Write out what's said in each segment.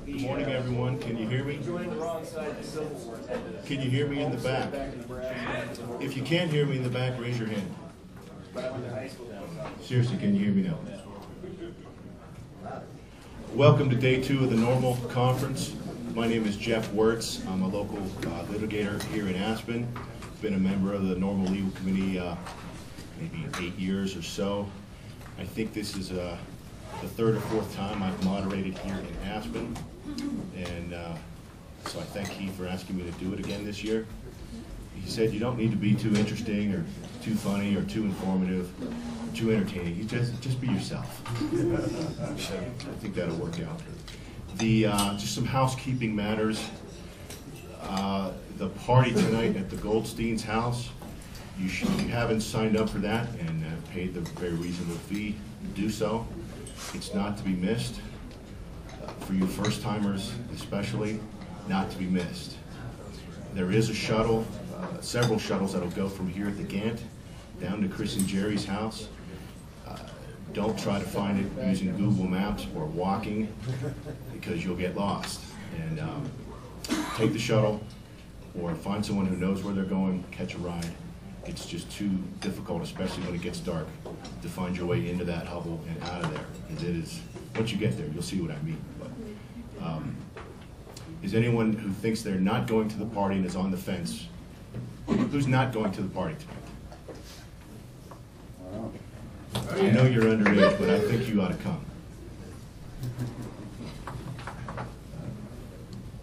Good morning, everyone. Can you hear me? Can you hear me in the back? If you can't hear me in the back, raise your hand. Seriously, can you hear me now? Welcome to day 2 of the NORML conference. My name is Jeff Wirtz. I'm a local litigator here in Aspen. Been a member of the NORML legal committee maybe 8 years or so. I think this is the 3rd or 4th time I've moderated here in Aspen, and so I thank Keith for asking me to do it again this year. He said you don't need to be too interesting or too funny or too informative or too entertaining. You just be yourself. I think that'll work out. Just some housekeeping matters. The party tonight at the Goldstein's house, you haven't signed up for that and paid the very reasonable fee to do so. It's not to be missed. For you first-timers especially, not to be missed. There is a shuttle, several shuttles that'll go from here at the Gant down to Chris and Jerry's house. Don't try to find it using Google Maps or walking, because you'll get lost. And take the shuttle or find someone who knows where they're going, catch a ride. It's just too difficult, especially when it gets dark, to find your way into that hovel and out of there. Because it is, once you get there, you'll see what I mean. But, is anyone who thinks they're not going to the party and is on the fence? Who's not going to the party tonight? I know you're underage, but I think you ought to come.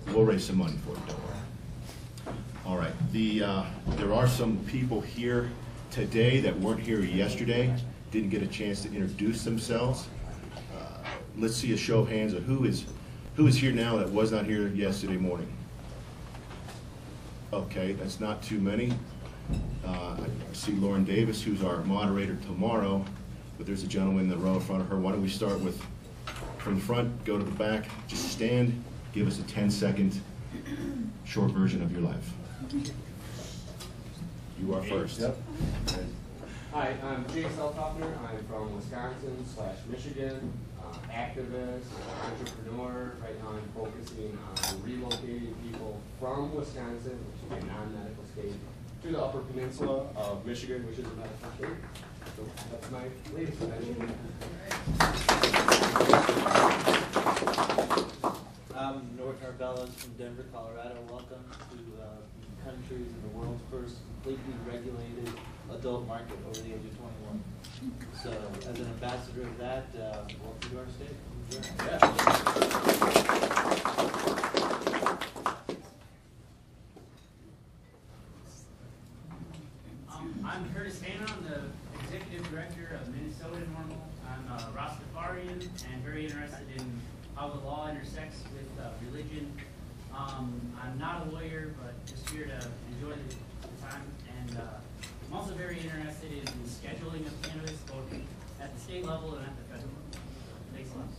We'll raise some money for it, don't worry. All right, there are some people here today that weren't here yesterday, didn't get a chance to introduce themselves. Let's see a show of hands of who is here now that was not here yesterday morning. Okay, that's not too many. I see Lauren Davis, who's our moderator tomorrow, but there's a gentleman in the row in front of her. Why don't we start with, from the front, go to the back, just stand, give us a 10-second short version of your life. You are first. Yep. Hi, I'm Jay Selthoffner. I'm from Wisconsin/Michigan, activist, entrepreneur. Right now I'm focusing on relocating people from Wisconsin, which is a non-medical state, to the Upper Peninsula of Michigan, which is a medical state. So that's my latest invention. I'm Norbellas from Denver, Colorado. Welcome to the country's and the world's first completely regulated adult market over the age of 21. So, as an ambassador of that, welcome to our state. Yeah. I'm Curtis Hanna. I'm the executive director of Minnesota NORML. I'm a Rastafarian and very interested in how the law intersects with religion. I'm not a lawyer, but just here to enjoy the time. And I'm also very interested in the scheduling of cannabis, both at the state level and at the federal level. Thanks a lot.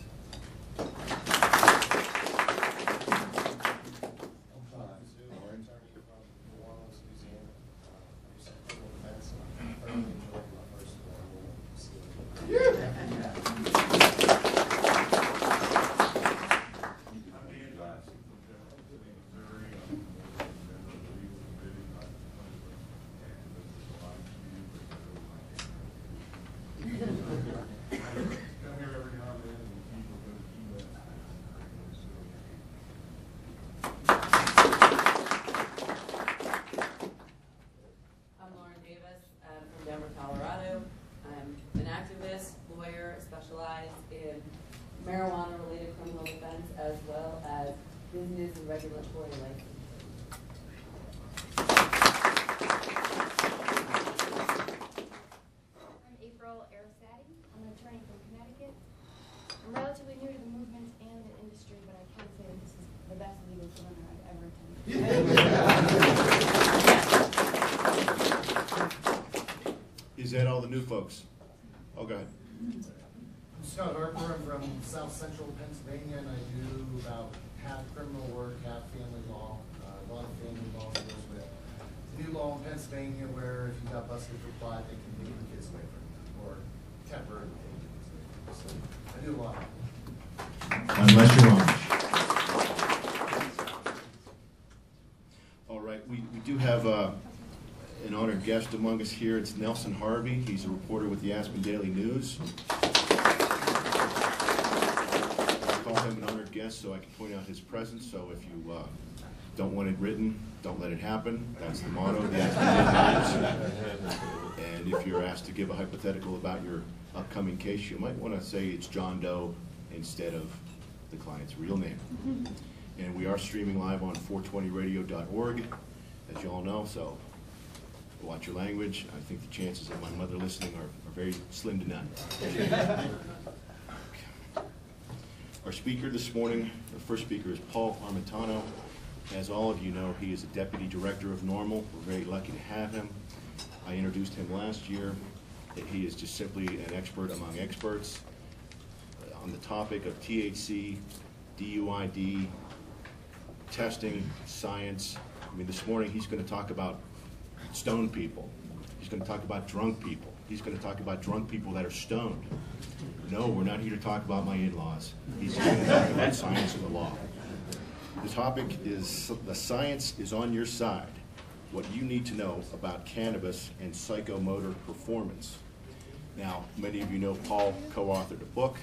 marijuana-related criminal offense as well as business and regulatory license. I'm April Arasati. I'm an attorney from Connecticut. I'm relatively new to the movement and the industry, but I can say that this is the best legal seminar I've ever attended. Is that all the new folks? Oh, go ahead. I'm Scott Harper. I'm from South Central Pennsylvania, and I do about half criminal work, half family law. A lot of family law deals with new law in Pennsylvania, where if you got busted for plot, they can take the kids away from you, or temporarily take the kids away from you. So I do a lot. Unless you're Amish. guest among us here. It's Nelson Harvey. He's a reporter with the Aspen Daily News. I call him an honored guest so I can point out his presence. So if you don't want it written, don't let it happen. That's the motto of the Aspen Daily News. And if you're asked to give a hypothetical about your upcoming case, you might want to say it's John Doe instead of the client's real name. And we are streaming live on 420radio.org, as you all know, so watch your language. I think the chances of my mother listening are very slim to none. Our speaker this morning, the first speaker is Paul Armentano. As all of you know, he is a deputy director of NORML. We're very lucky to have him. I introduced him last year. He is just simply an expert among experts on the topic of THC, DUID, testing, science. I mean, this morning he's going to talk about stoned people. He's going to talk about drunk people. He's going to talk about drunk people that are stoned. No, we're not here to talk about my in-laws. He's going to talk about science of the law. The topic is the science is on your side. What you need to know about cannabis and psychomotor performance. Now, many of you know Paul co-authored a book.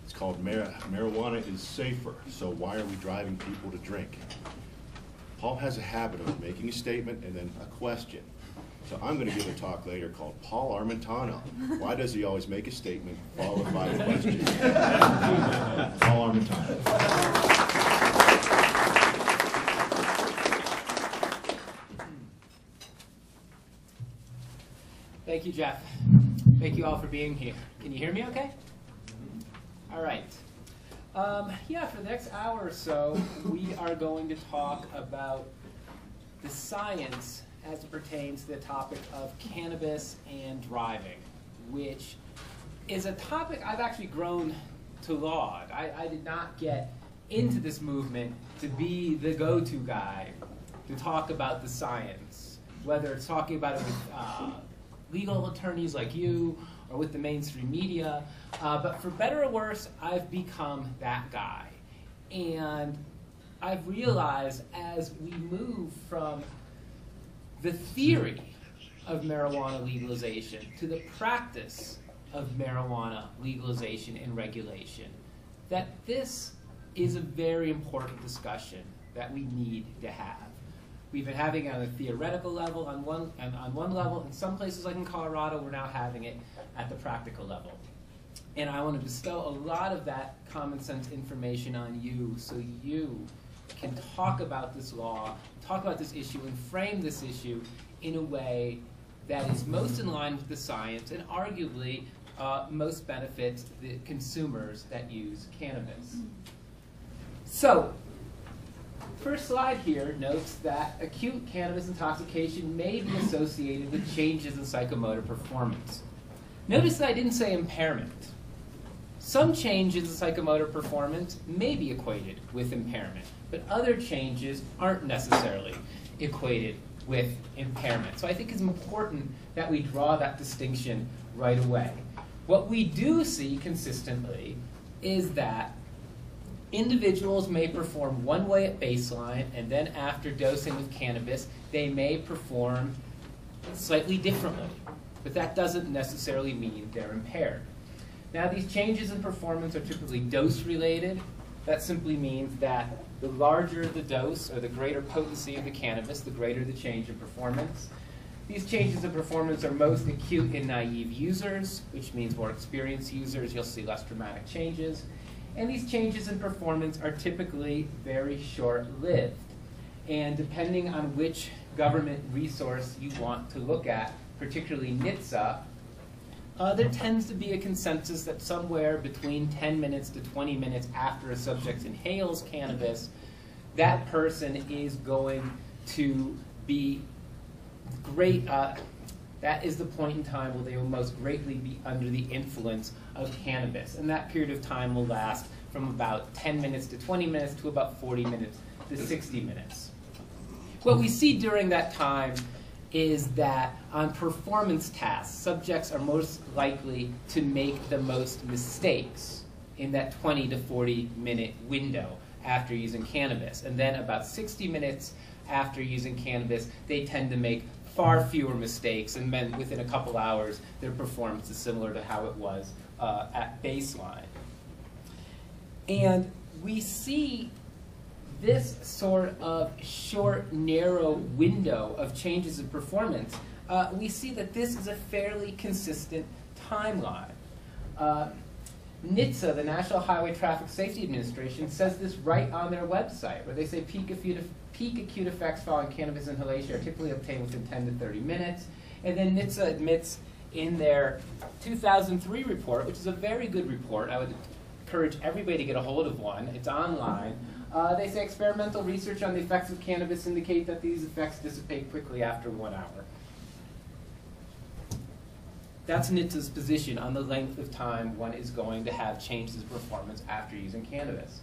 It's called Marijuana is Safer, so why are we driving people to drink? Paul has a habit of making a statement and then a question. So I'm going to give a talk later called Paul Armentano. Why does he always make a statement followed by a question? Paul Armentano. Thank you, Jeff. Thank you all for being here. Can you hear me okay? All right. Yeah, for the next hour or so, we are going to talk about the science as it pertains to the topic of cannabis and driving, which is a topic I've actually grown to laud. I did not get into this movement to be the go-to guy to talk about the science, whether it's talking about it with legal attorneys like you or with the mainstream media, but for better or worse, I've become that guy. And I've realized as we move from the theory of marijuana legalization to the practice of marijuana legalization and regulation, that this is a very important discussion that we need to have. We've been having it on a theoretical level on one level. In some places, like in Colorado, we're now having it at the practical level. And I want to bestow a lot of that common sense information on you so you can talk about this law, talk about this issue, and frame this issue in a way that is most in line with the science and arguably most benefits the consumers that use cannabis. So, first slide here notes that acute cannabis intoxication may be associated with changes in psychomotor performance. Notice that I didn't say impairment. Some changes in psychomotor performance may be equated with impairment, but other changes aren't necessarily equated with impairment. So I think it's important that we draw that distinction right away. What we do see consistently is that individuals may perform one way at baseline, and then after dosing with cannabis, they may perform slightly differently. But that doesn't necessarily mean they're impaired. Now, these changes in performance are typically dose-related. That simply means that the larger the dose, or the greater potency of the cannabis, the greater the change in performance. These changes in performance are most acute in naive users, which means more experienced users, you'll see less dramatic changes. And these changes in performance are typically very short-lived. And depending on which government resource you want to look at, particularly NHTSA, there tends to be a consensus that somewhere between 10 minutes to 20 minutes after a subject inhales cannabis, that person is going to be great. That is the point in time where they will most greatly be under the influence of cannabis. And that period of time will last from about 10 minutes to 20 minutes to about 40 minutes to 60 minutes. What we see during that time is that on performance tasks, subjects are most likely to make the most mistakes in that 20 to 40 minute window after using cannabis. And then about 60 minutes after using cannabis, they tend to make far fewer mistakes, and then within a couple hours, their performance is similar to how it was at baseline. And we see this sort of short, narrow window of changes in performance. We see that this is a fairly consistent timeline. NHTSA, the National Highway Traffic Safety Administration, says this right on their website, where they say peak acute effects following cannabis inhalation are typically obtained within 10 to 30 minutes. And then NHTSA admits in their 2003 report, which is a very good report, I would encourage everybody to get a hold of one, it's online, they say experimental research on the effects of cannabis indicate that these effects dissipate quickly after 1 hour. That's NHTSA's position on the length of time one is going to have changes in performance after using cannabis.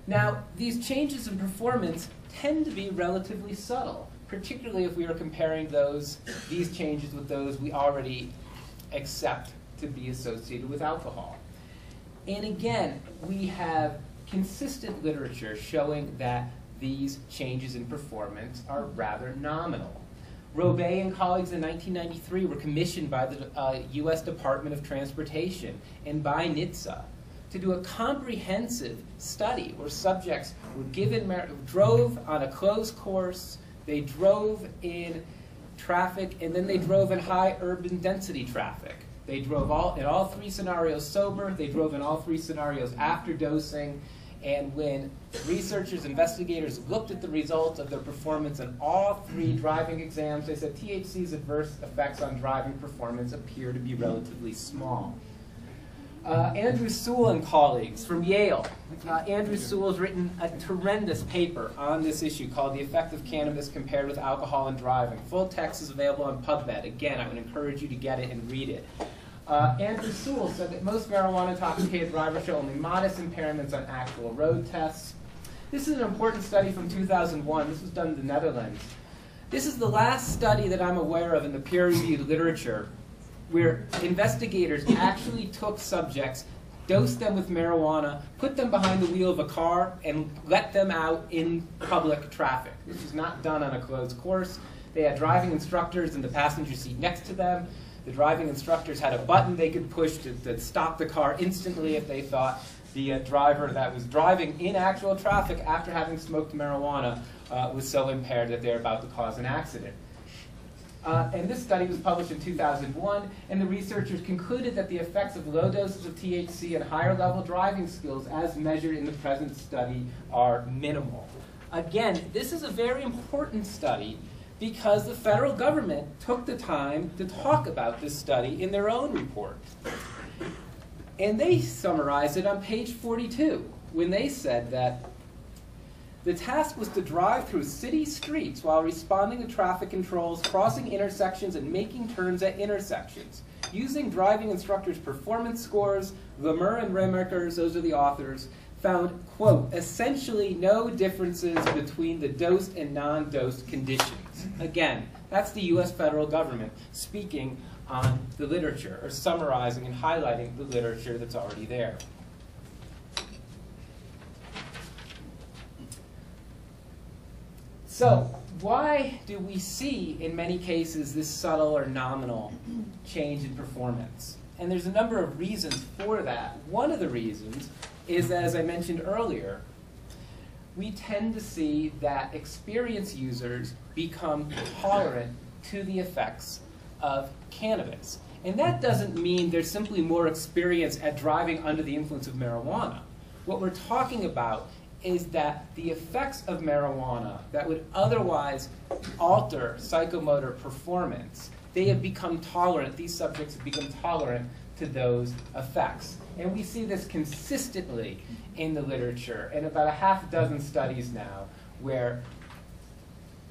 Now, these changes in performance tend to be relatively subtle, particularly if we are comparing these changes with those we already accept to be associated with alcohol. And again, we have consistent literature showing that these changes in performance are rather nominal. Robey and colleagues in 1993 were commissioned by the US Department of Transportation and by NHTSA to do a comprehensive study where subjects were drove on a closed course, they drove in traffic, and then they drove in high urban density traffic. They drove in all three scenarios sober, they drove in all three scenarios after dosing, and when researchers, investigators looked at the results of their performance in all three driving exams, they said THC's adverse effects on driving performance appear to be relatively small. Andrew Sewell and colleagues from Yale. Andrew Sewell has written a tremendous paper on this issue called The Effect of Cannabis Compared with Alcohol and Driving. Full text is available on PubMed. Again, I would encourage you to get it and read it. Andrew Sewell said that most marijuana-intoxicated drivers show only modest impairments on actual road tests. This is an important study from 2001. This was done in the Netherlands. This is the last study that I'm aware of in the peer-reviewed literature where investigators actually took subjects, dosed them with marijuana, put them behind the wheel of a car, and let them out in public traffic. This was not done on a closed course. They had driving instructors in the passenger seat next to them. The driving instructors had a button they could push to stop the car instantly if they thought the driver that was driving in actual traffic after having smoked marijuana was so impaired that they're about to cause an accident. And this study was published in 2001, and the researchers concluded that the effects of low doses of THC and higher level driving skills as measured in the present study are minimal. Again, this is a very important study because the federal government took the time to talk about this study in their own report. And they summarized it on page 42 when they said that the task was to drive through city streets while responding to traffic controls, crossing intersections, and making turns at intersections. Using driving instructors' performance scores, Lemur and Remakers, those are the authors, found, quote, essentially no differences between the dosed and non-dosed conditions. Again, that's the US federal government speaking on the literature, or summarizing and highlighting the literature that's already there. So, why do we see, in many cases, this subtle or nominal change in performance? And there's a number of reasons for that. One of the reasons is that, as I mentioned earlier, we tend to see that experienced users become tolerant to the effects of cannabis. And that doesn't mean there's simply more experience at driving under the influence of marijuana. What we're talking about is that the effects of marijuana that would otherwise alter psychomotor performance, they have become tolerant, these subjects have become tolerant to those effects. And we see this consistently in the literature in about a half dozen studies now where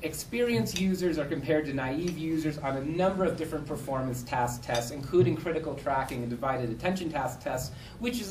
experienced users are compared to naive users on a number of different performance task tests, including critical tracking and divided attention task tests, which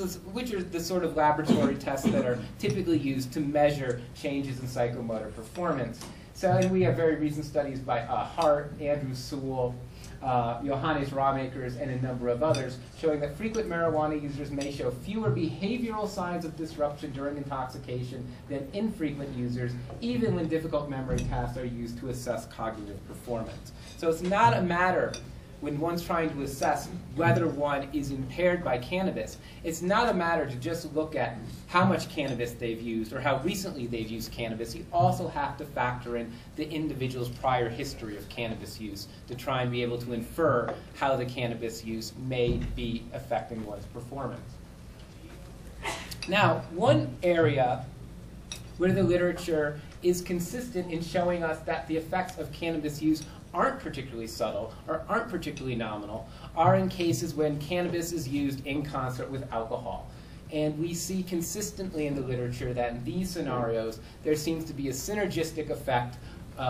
are the sort of laboratory tests that are typically used to measure changes in psychomotor performance. So, and we have very recent studies by Hart, Andrew Sewell, Johannes Rahmakers, and a number of others, showing that frequent marijuana users may show fewer behavioral signs of disruption during intoxication than infrequent users, even when difficult memory tasks are used to assess cognitive performance. So it's not a matter, when one's trying to assess whether one is impaired by cannabis, it's not a matter to just look at how much cannabis they've used or how recently they've used cannabis. You also have to factor in the individual's prior history of cannabis use to try and be able to infer how the cannabis use may be affecting one's performance. Now, one area where the literature is consistent in showing us that the effects of cannabis use aren't particularly subtle or aren't particularly nominal are in cases when cannabis is used in concert with alcohol. And we see consistently in the literature that in these scenarios, there seems to be a synergistic effect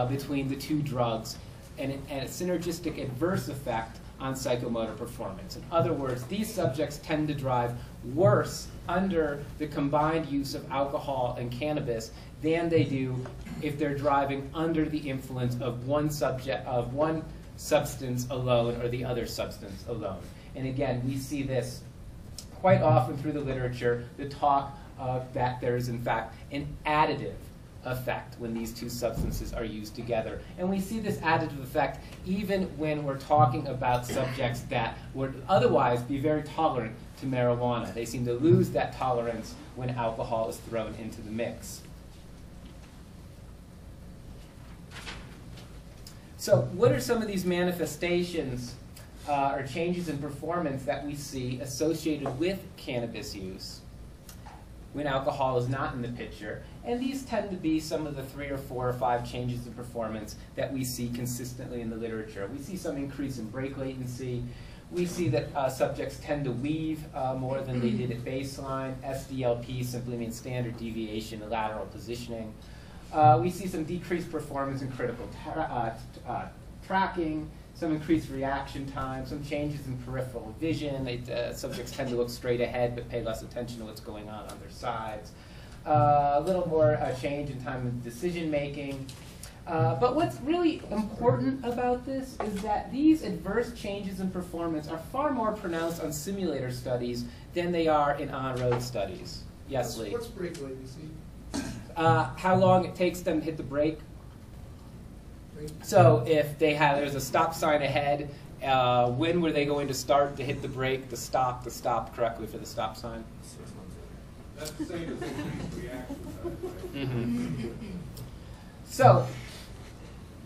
between the two drugs and a synergistic adverse effect on psychomotor performance. In other words, these subjects tend to drive worse under the combined use of alcohol and cannabis than they do if they're driving under the influence of one substance alone or the other substance alone. And again, we see this quite often through the literature, the talk of that there is in fact an additive effect when these two substances are used together. And we see this additive effect even when we're talking about subjects that would otherwise be very tolerant to marijuana. They seem to lose that tolerance when alcohol is thrown into the mix. So what are some of these manifestations or changes in performance that we see associated with cannabis use when alcohol is not in the picture? And these tend to be some of the 3 or 4 or 5 changes in performance that we see consistently in the literature. We see some increase in brake latency. We see that subjects tend to weave more than they did at baseline. SDLP simply means standard deviation, lateral positioning. We see some decreased performance in critical tracking, some increased reaction time, some changes in peripheral vision. Subjects tend to look straight ahead but pay less attention to what's going on their sides. A little more change in time of decision making. But what's really important about this is that these adverse changes in performance are far more pronounced on simulator studies than they are in on-road studies. Yes, Lee? What's brake latency? How long it takes them to hit the brake. So if there's a stop sign ahead, when were they going to start to hit the brake to stop correctly for the stop sign? That's the same as increased reaction time, right? Mm-hmm. So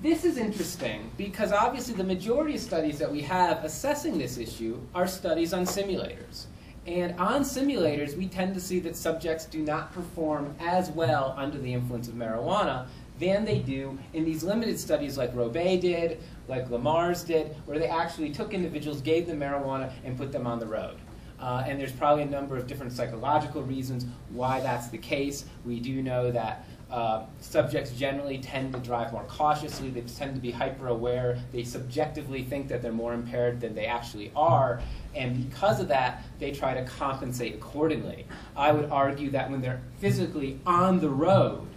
this is interesting because obviously the majority of studies that we have assessing this issue are studies on simulators. And on simulators, we tend to see that subjects do not perform as well under the influence of marijuana than they do in these limited studies like Robey did, like Lamar's did, where they actually took individuals, gave them marijuana, and put them on the road. And there's probably a number of different psychological reasons why that's the case. We do know that subjects generally tend to drive more cautiously. They tend to be hyper-aware. They subjectively think that they're more impaired than they actually are. And because of that, they try to compensate accordingly. I would argue that when they're physically on the road,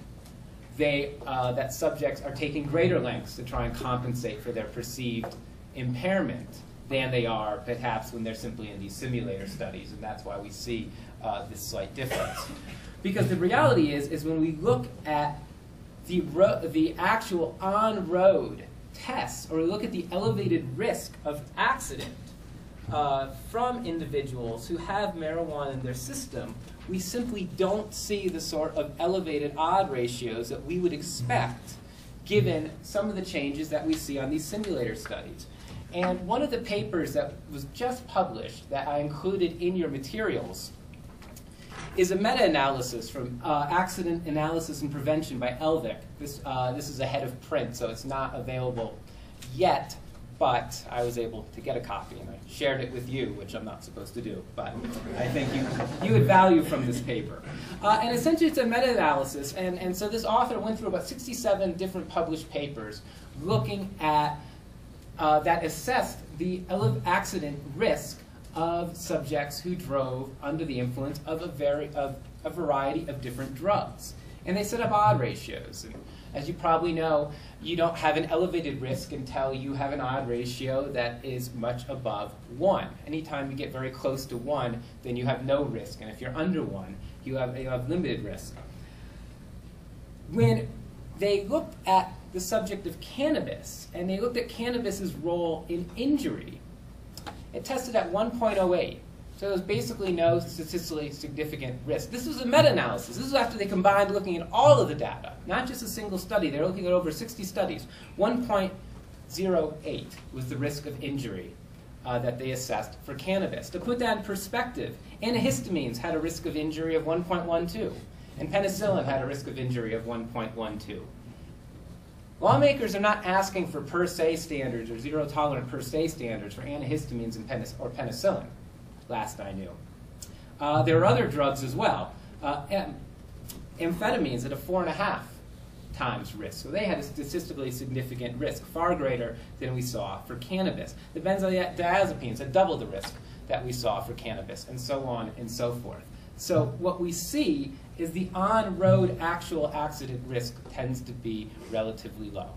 that subjects are taking greater lengths to try and compensate for their perceived impairment than they are perhaps when they're simply in these simulator studies. And that's why we see this slight difference. Because the reality is when we look at the actual on-road tests, or we look at the elevated risk of accident from individuals who have marijuana in their system, we simply don't see the sort of elevated odd ratios that we would expect given some of the changes that we see on these simulator studies. And one of the papers that was just published that I included in your materials is a meta-analysis from Accident Analysis and Prevention by Elvik. This is ahead of print, so it's not available yet, but I was able to get a copy, and I shared it with you, which I'm not supposed to do, but I think you would value from this paper. And essentially it's a meta-analysis, and so this author went through about 67 different published papers looking at that assessed the accident risk of subjects who drove under the influence of a variety of different drugs. And they set up odd ratios. And as you probably know, you don't have an elevated risk until you have an odd ratio that is much above 1. Anytime you get very close to 1, then you have no risk. And if you're under 1, you have limited risk. When they looked at the subject of cannabis, and they looked at cannabis's role in injury, it tested at 1.08. So there was basically no statistically significant risk. This was a meta-analysis. This was after they combined looking at all of the data, not just a single study. They were looking at over 60 studies. 1.08 was the risk of injury that they assessed for cannabis. To put that in perspective, antihistamines had a risk of injury of 1.12, and penicillin had a risk of injury of 1.12. Lawmakers are not asking for per se standards or zero-tolerant per se standards for antihistamines and or penicillin, last I knew. There are other drugs as well. Amphetamines at a 4.5 times risk. So they had a statistically significant risk, far greater than we saw for cannabis. The benzodiazepines had double the risk that we saw for cannabis, and so on and so forth. So what we see is the on-road actual accident risk tends to be relatively low.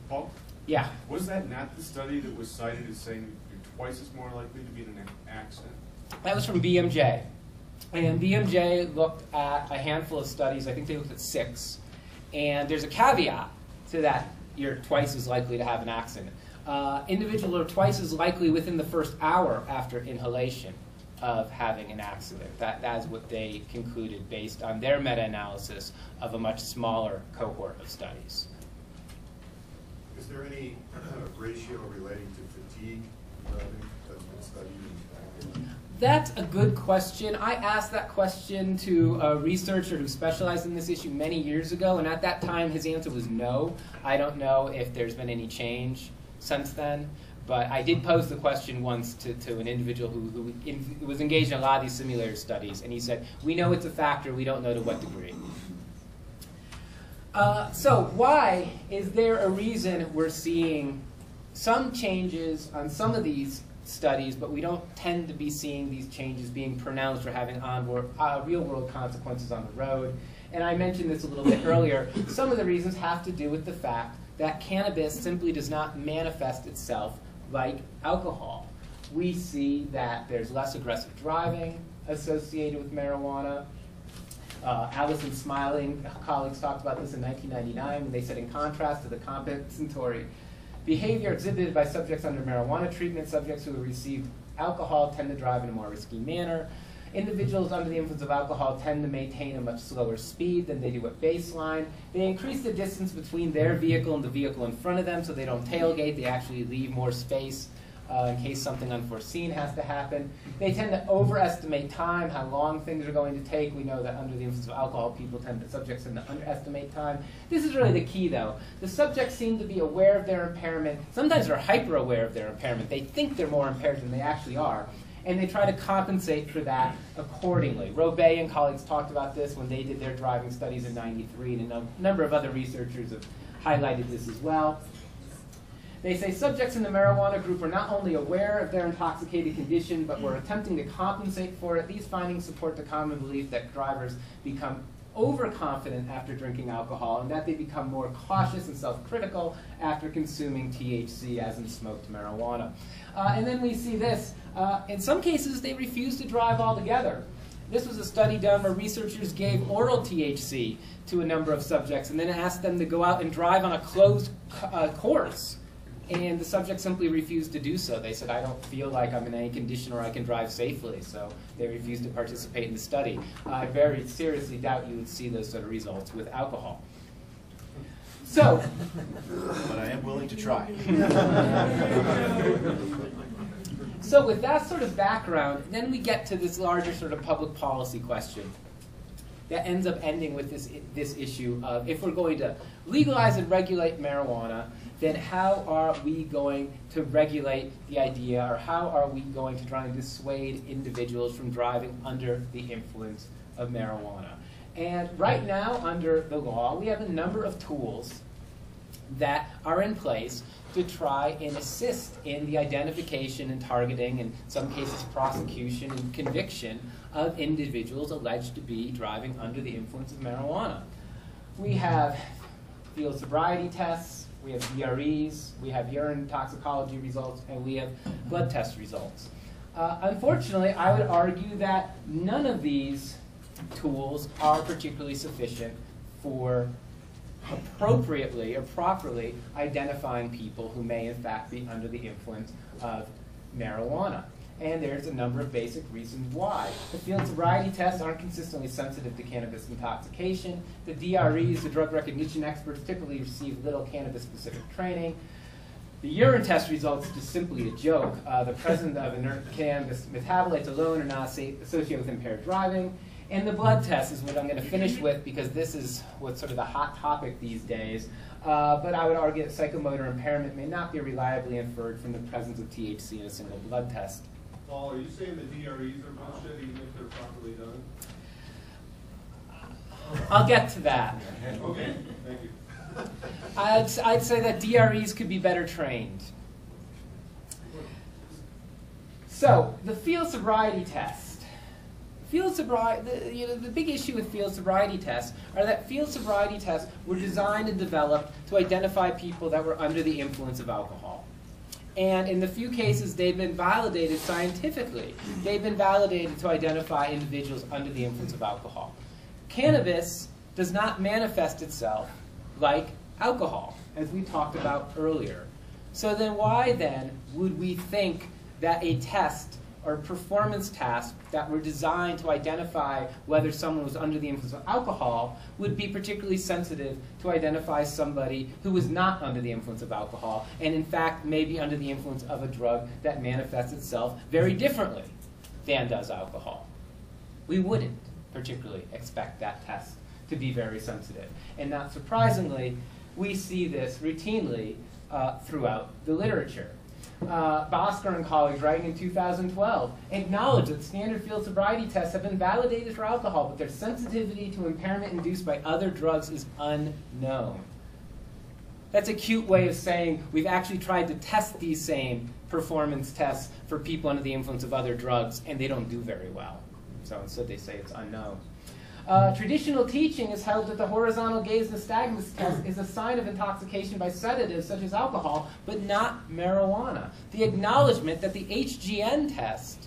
Paul? Yeah. Was that not the study that was cited as saying you're twice as more likely to be in an accident? That was from BMJ. And BMJ looked at a handful of studies. I think they looked at 6. And there's a caveat to that: you're twice as likely to have an accident. Individuals are twice as likely within the first hour after inhalation of having an accident. That is what they concluded based on their meta-analysis of a much smaller cohort of studies. Is there any ratio relating to fatigue that's been studied? That's a good question. I asked that question to a researcher who specialized in this issue many years ago, and at that time his answer was no. I don't know if there's been any change since then, but I did pose the question once to an individual who was engaged in a lot of these simulator studies, and he said, we know it's a factor, we don't know to what degree. So why is there a reason we're seeing some changes on some of these studies, but we don't tend to be seeing these changes being pronounced or having real-world consequences on the road? And I mentioned this a little bit earlier. Some of the reasons have to do with the fact that cannabis simply does not manifest itself like alcohol. We see that there's less aggressive driving associated with marijuana. Allison Smiling, colleagues talked about this in 1999 when they said, in contrast to the compensatory behavior exhibited by subjects under marijuana treatment, subjects who receive alcohol tend to drive in a more risky manner. Individuals under the influence of alcohol tend to maintain a much slower speed than they do at baseline. They increase the distance between their vehicle and the vehicle in front of them, so they don't tailgate. They actually leave more space in case something unforeseen has to happen. They tend to overestimate time, how long things are going to take. We know that under the influence of alcohol, subjects tend to underestimate time. This is really the key, though. The subjects seem to be aware of their impairment. Sometimes they're hyper-aware of their impairment. They think they're more impaired than they actually are, and they try to compensate for that accordingly. Robey and colleagues talked about this when they did their driving studies in '93, and a number of other researchers have highlighted this as well. They say subjects in the marijuana group are not only aware of their intoxicated condition, but were attempting to compensate for it. These findings support the common belief that drivers become overconfident after drinking alcohol, and that they become more cautious and self-critical after consuming THC, as in smoked marijuana. And then we see this. In some cases, they refuse to drive altogether. This was a study done where researchers gave oral THC to a number of subjects and then asked them to go out and drive on a closed course. And the subjects simply refused to do so. They said, I don't feel like I'm in any condition or I can drive safely. So they refused to participate in the study. I very seriously doubt you would see those sort of results with alcohol. So, But I am willing to try. So with that sort of background, then we get to this larger sort of public policy question that ends up ending with this issue of, if we're going to legalize and regulate marijuana, then how are we going to regulate the idea, or how are we going to try and dissuade individuals from driving under the influence of marijuana? And right now, under the law, we have a number of tools that are in place to try and assist in the identification and targeting, in some cases prosecution and conviction, of individuals alleged to be driving under the influence of marijuana. We have field sobriety tests, we have DREs, we have urine toxicology results, and we have blood test results. Unfortunately, I would argue that none of these tools are particularly sufficient for appropriately or properly identifying people who may in fact be under the influence of marijuana. And there's a number of basic reasons why. The field sobriety tests aren't consistently sensitive to cannabis intoxication. The DREs, the drug recognition experts, typically receive little cannabis-specific training. The urine test results are just simply a joke. The presence of inert cannabis metabolites alone are not associated with impaired driving. And the blood test is what I'm going to finish with, because this is what's sort of the hot topic these days. But I would argue that psychomotor impairment may not be reliably inferred from the presence of THC in a single blood test. Paul, are you saying the DREs are bullshit even if they're properly done? I'll get to that. Okay, thank you. I'd say that DREs could be better trained. So, the field sobriety test. The big issue with field sobriety tests are that field sobriety tests were designed and developed to identify people that were under the influence of alcohol. And in the few cases they've been validated scientifically, they've been validated to identify individuals under the influence of alcohol. Cannabis does not manifest itself like alcohol, as we talked about earlier. So then why then would we think that a test or performance tasks that were designed to identify whether someone was under the influence of alcohol would be particularly sensitive to identify somebody who was not under the influence of alcohol, and in fact may be under the influence of a drug that manifests itself very differently than does alcohol? We wouldn't particularly expect that test to be very sensitive. And not surprisingly, we see this routinely throughout the literature. Bosker and colleagues, writing in 2012, acknowledge that standard field sobriety tests have been validated for alcohol, but their sensitivity to impairment induced by other drugs is unknown. That's a cute way of saying we've actually tried to test these same performance tests for people under the influence of other drugs, and they don't do very well. So instead they say it's unknown. Traditional teaching has held that the horizontal gaze nystagmus test is a sign of intoxication by sedatives such as alcohol, but not marijuana. The acknowledgement that the HGN test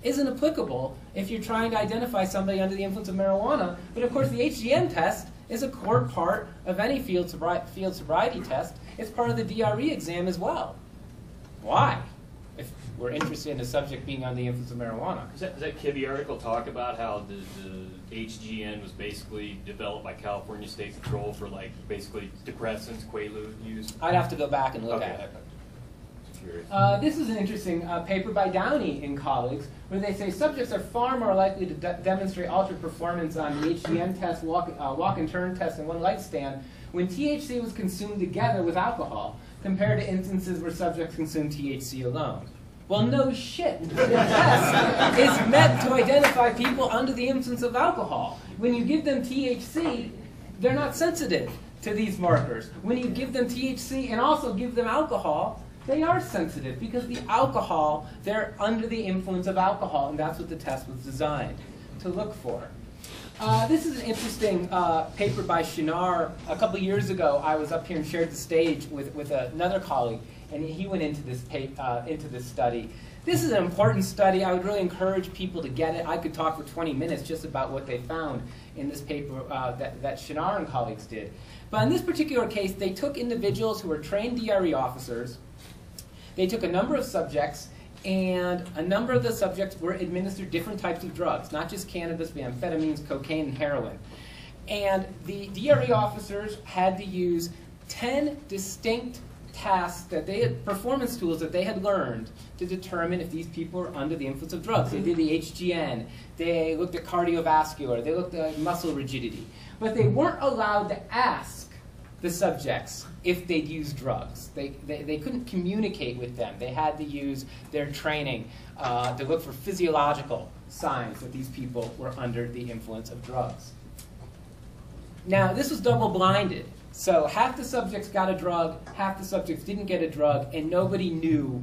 isn't applicable if you're trying to identify somebody under the influence of marijuana, but of course the HGN test is a core part of any field sobriety test. It's part of the DRE exam as well. Why? If we're interested in a subject being under the influence of marijuana. Does that Kibbe article talk about how the HGN was basically developed by California State Patrol for like basically depressants, Quaalude use? I'd have to go back and look at it. This is an interesting paper by Downey and colleagues, where they say subjects are far more likely to demonstrate altered performance on the HGN test, walk and turn test, and one light stand when THC was consumed together with alcohol, compared to instances where subjects consumed THC alone. Well, no shit. The test is meant to identify people under the influence of alcohol. When you give them THC, they're not sensitive to these markers. When you give them THC and also give them alcohol, they are sensitive because the alcohol, they're under the influence of alcohol, and that's what the test was designed to look for. This is an interesting paper by Shinar. A couple years ago, I was up here and shared the stage with another colleague, and he went into this study. This is an important study. I would really encourage people to get it. I could talk for 20 minutes just about what they found in this paper that Shinar and colleagues did. But in this particular case, they took individuals who were trained DRE officers. They took a number of subjects, and a number of the subjects were administered different types of drugs, not just cannabis, but amphetamines, cocaine, and heroin. And the DRE officers had to use 10 distinct tasks that they had, performance tools that they had learned to determine if these people were under the influence of drugs. They did the HGN, they looked at cardiovascular, they looked at muscle rigidity. But they weren't allowed to ask the subjects if they'd used drugs. They couldn't communicate with them. They had to use their training to look for physiological signs that these people were under the influence of drugs. Now, this was double-blinded. So half the subjects got a drug, half the subjects didn't get a drug, and nobody knew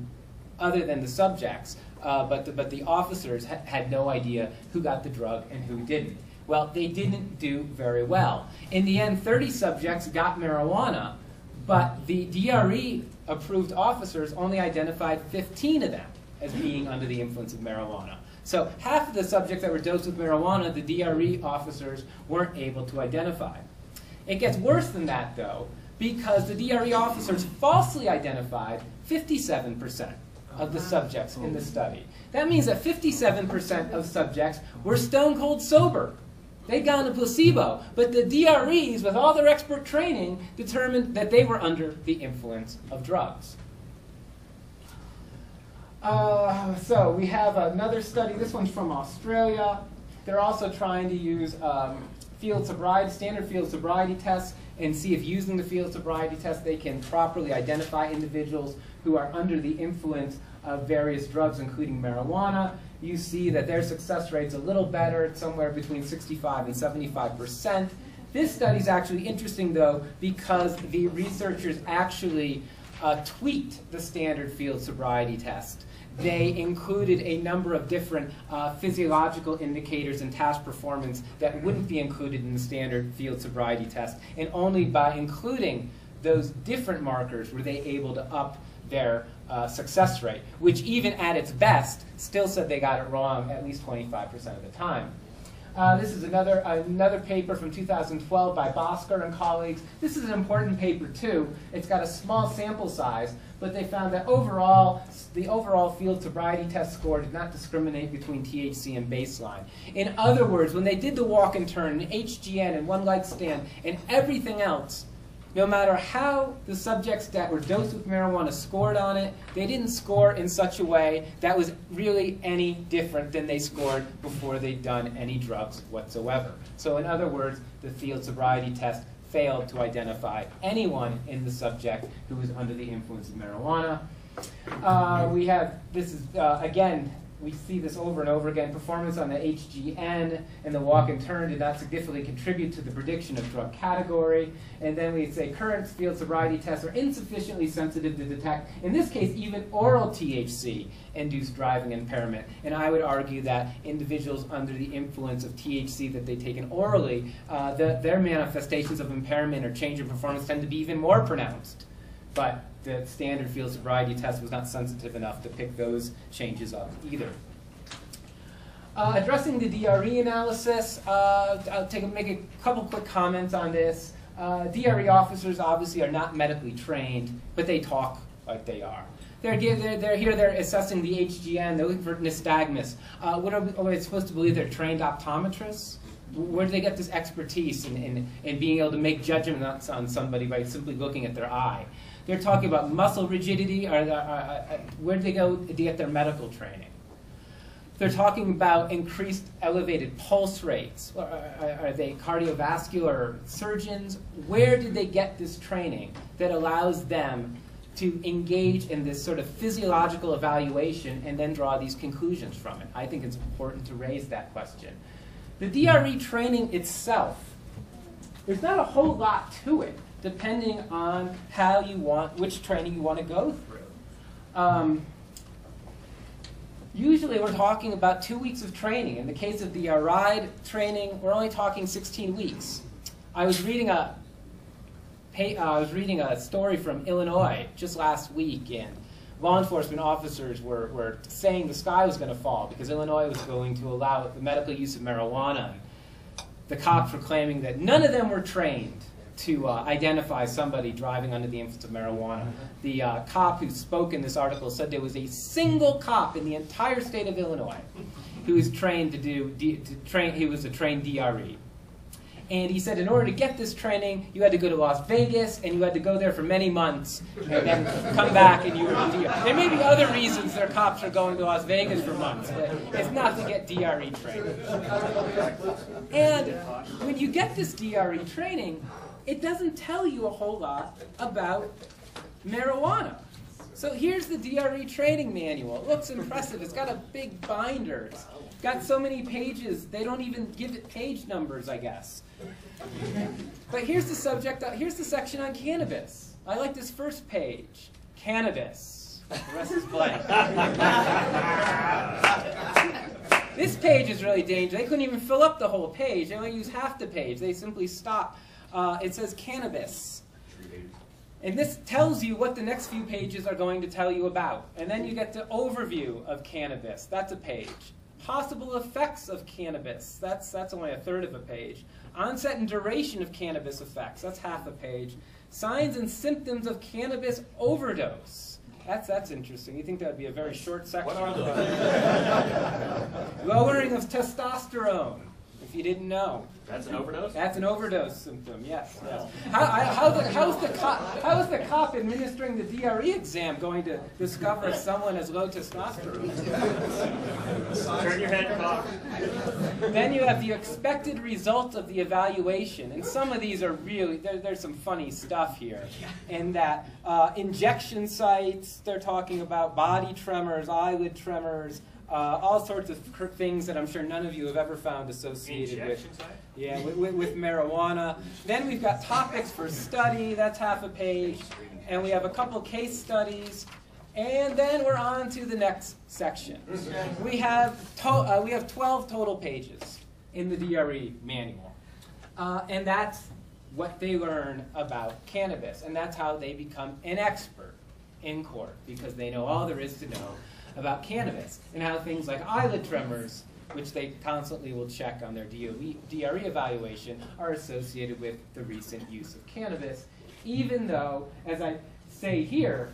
other than the subjects. But the officers had no idea who got the drug and who didn't. Well, they didn't do very well. In the end, 30 subjects got marijuana, but the DRE-approved officers only identified 15 of them as being under the influence of marijuana. So half of the subjects that were dosed with marijuana, the DRE officers weren't able to identify. It gets worse than that, though, because the DRE officers falsely identified 57% of the subjects in the study. That means that 57% of subjects were stone cold sober. They'd gone to placebo, but the DREs, with all their expert training, determined that they were under the influence of drugs. So we have another study. This one's from Australia. They're also trying to use standard field sobriety tests and see if using the field sobriety test they can properly identify individuals who are under the influence of various drugs, including marijuana. You see that their success rate's a little better, somewhere between 65 and 75%. This study's actually interesting, though, because the researchers actually tweaked the standard field sobriety test. They included a number of different physiological indicators and task performance that wouldn't be included in the standard field sobriety test. And only by including those different markers were they able to up their success rate, which even at its best still said they got it wrong at least 25% of the time. This is another paper from 2012 by Bosker and colleagues. This is an important paper, too. It's got a small sample size, but they found that overall, the overall field sobriety test score did not discriminate between THC and baseline. In other words, when they did the walk and turn, and HGN, and one light stand, and everything else, no matter how the subjects that were dosed with marijuana scored on it, they didn't score in such a way that was really any different than they scored before they'd done any drugs whatsoever. So in other words, the field sobriety test failed to identify anyone in the subject who was under the influence of marijuana. Again, we see this over and over again. Performance on the HGN and the walk and turn did not significantly contribute to the prediction of drug category. And then we say current field sobriety tests are insufficiently sensitive to detect, in this case, even oral THC-induced driving impairment. And I would argue that individuals under the influence of THC that they've taken orally, their manifestations of impairment or change in performance tend to be even more pronounced. But the standard field sobriety test was not sensitive enough to pick those changes up either. Addressing the DRE analysis, I'll make a couple quick comments on this. DRE officers obviously are not medically trained, but they talk like they are. They're assessing the HGN, they're looking for nystagmus. What are we supposed to believe? They're trained optometrists? Where do they get this expertise in being able to make judgments on somebody by simply looking at their eye? They're talking about muscle rigidity. Where do they go to get their medical training? They're talking about increased elevated pulse rates. Are they cardiovascular surgeons? Where did they get this training that allows them to engage in this sort of physiological evaluation and then draw these conclusions from it? I think it's important to raise that question. The DRE training itself, there's not a whole lot to it, depending on which training you want to go through. Usually we're talking about 2 weeks of training. In the case of the RIDE training, we're only talking 16 weeks. I was reading a story from Illinois just last week, and law enforcement officers were saying the sky was going to fall because Illinois was going to allow the medical use of marijuana. The cops were claiming that none of them were trained to identify somebody driving under the influence of marijuana. The cop who spoke in this article said there was a single cop in the entire state of Illinois who was trained he was a trained DRE. And he said in order to get this training, you had to go to Las Vegas, and you had to go there for many months, and then come back and you were a DRE. There may be other reasons their cops are going to Las Vegas for months, but it's not to get DRE training. And when you get this DRE training, it doesn't tell you a whole lot about marijuana. So here's the DRE training manual. It looks impressive. It's got a big binder. got so many pages, they don't even give it page numbers, I guess. But here's the subject, here's the section on cannabis. I like this first page, cannabis. The rest is blank. This page is really dangerous. They couldn't even fill up the whole page. They only use half the page. They simply stop. It says cannabis. And this tells you what the next few pages are going to tell you about. And then you get the overview of cannabis. That's a page. Possible effects of cannabis. That's only a third of a page. Onset and duration of cannabis effects. That's half a page. Signs and symptoms of cannabis overdose. That's interesting. You think that would be a very short section? What are those? Lowering of testosterone, if you didn't know. That's an overdose? That's an overdose symptom, yes. How is the cop administering the DRE exam going to discover if someone has low testosterone? Turn your head, cop. Then you have the expected result of the evaluation. And some of these are really, there's some funny stuff here. In that injection sites, they're talking about body tremors, eyelid tremors, all sorts of things that I'm sure none of you have ever found associated with. Yeah, with marijuana. Then we've got topics for study, that's half a page. And we have a couple case studies. And then we're on to the next section. We have 12 total pages in the DRE manual. And that's what they learn about cannabis. And that's how they become an expert in court, because they know all there is to know about cannabis and how things like eyelid tremors, which they constantly will check on their DRE evaluation, are associated with the recent use of cannabis, even though, as I say here,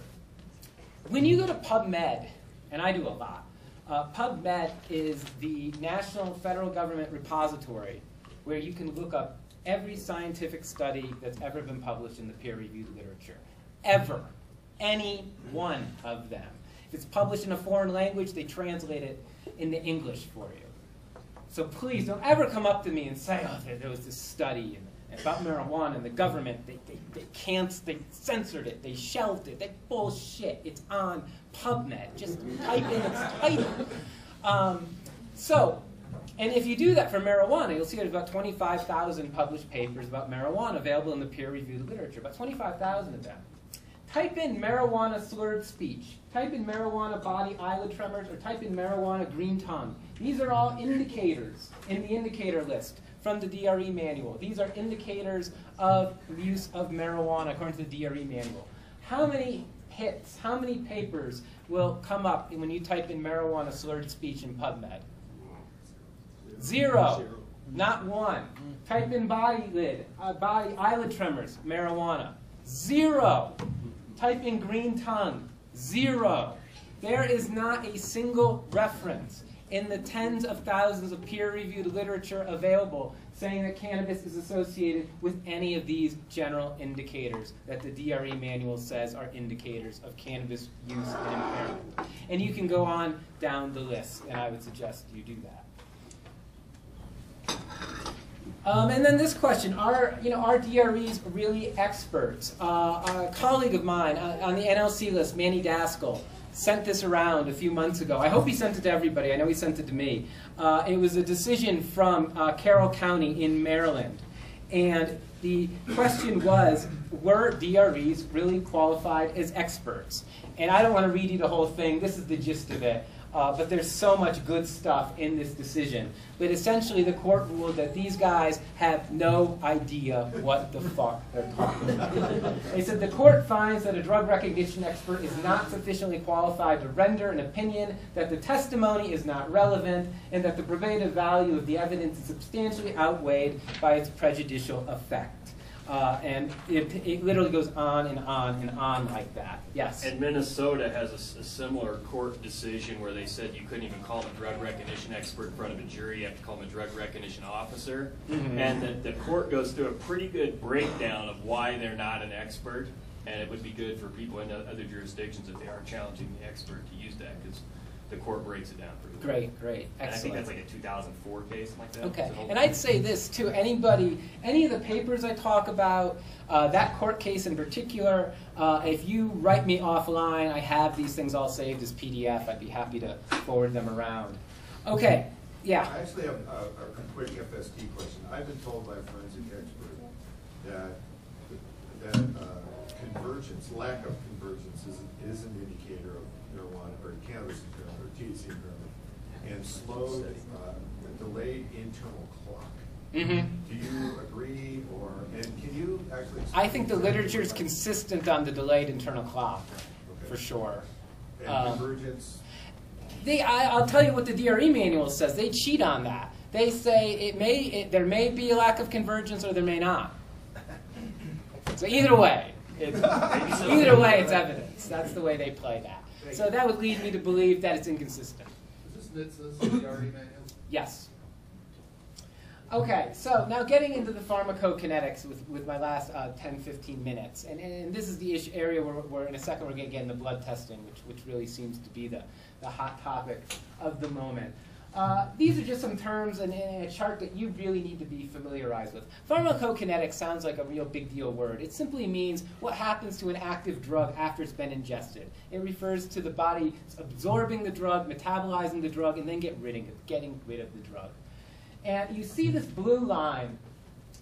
when you go to PubMed, and I do a lot, PubMed is the national federal government repository where you can look up every scientific study that's ever been published in the peer-reviewed literature. Ever. Any one of them. If it's published in a foreign language, they translate it into English for you. So please don't ever come up to me and say, oh, there was this study about marijuana and the government, they censored it, they shelved it, bullshit. It's on PubMed. Just type in its title. And if you do that for marijuana, you'll see there's about 25,000 published papers about marijuana available in the peer-reviewed literature, about 25,000 of them. Type in marijuana slurred speech, type in marijuana body eyelid tremors, or type in marijuana green tongue. These are all indicators in the indicator list from the DRE manual. These are indicators of use of marijuana according to the DRE manual. How many hits, how many papers will come up when you type in marijuana slurred speech in PubMed? Zero. Not one. Type in body eyelid tremors, marijuana. Zero. Type in green tongue. Zero. There is not a single reference in the tens of thousands of peer-reviewed literature available saying that cannabis is associated with any of these general indicators that the DRE manual says are indicators of cannabis use and impairment. And you can go on down the list, and I would suggest you do that. And then this question, are DREs really experts? A colleague of mine on the NLC list, Manny Daskell, sent this around a few months ago. I hope he sent it to everybody. I know he sent it to me. It was a decision from Carroll County in Maryland. And the question was, were DREs really qualified as experts? And I don't want to read you the whole thing. This is the gist of it. But there's so much good stuff in this decision. But essentially, the court ruled that these guys have no idea what the fuck they're talking about. They said the court finds that a drug recognition expert is not sufficiently qualified to render an opinion, that the testimony is not relevant, and that the probative value of the evidence is substantially outweighed by its prejudicial effect. And it literally goes on and on and on like that. Yes? And Minnesota has a similar court decision where they said you couldn't even call them a drug recognition expert in front of a jury. You have to call them a drug recognition officer. Mm-hmm. And the court goes through a pretty good breakdown of why they're not an expert. And it would be good for people in other jurisdictions if they are challenging the expert to use that, because the court breaks it down pretty well. Great, great, excellent. And I think that's like a 2004 case, like that. Okay, and I'd say this too, any of the papers I talk about, that court case in particular, if you write me offline, I have these things all saved as PDF. I'd be happy to forward them around. Okay, Yeah. I actually have a quick FST question. I've been told by a forensic expert that convergence, lack of convergence, is an indicator of marijuana or cannabis impairment or THC impairment, and slowed, delayed internal clock. Mm-hmm. Do you agree, and can you actually? I think the literature is consistent on the delayed internal clock, for sure. And convergence. I'll tell you what the DRE manual says. They cheat on that. They say there may be a lack of convergence or there may not. So either way, it's evidence. That's the way they play that. So that would lead me to believe that it's inconsistent. Is this NHTSA's DRE manual? Yes. Okay, so now getting into the pharmacokinetics with my last 10, 15 minutes. And this is the area where in a second we're going to get into blood testing, which really seems to be the hot topic of the moment. These are just some terms in a chart that you really need to be familiarized with. Pharmacokinetics sounds like a real big deal word. It simply means what happens to an active drug after it's been ingested. It refers to the body absorbing the drug, metabolizing the drug, and then getting rid of the drug. And you see this blue line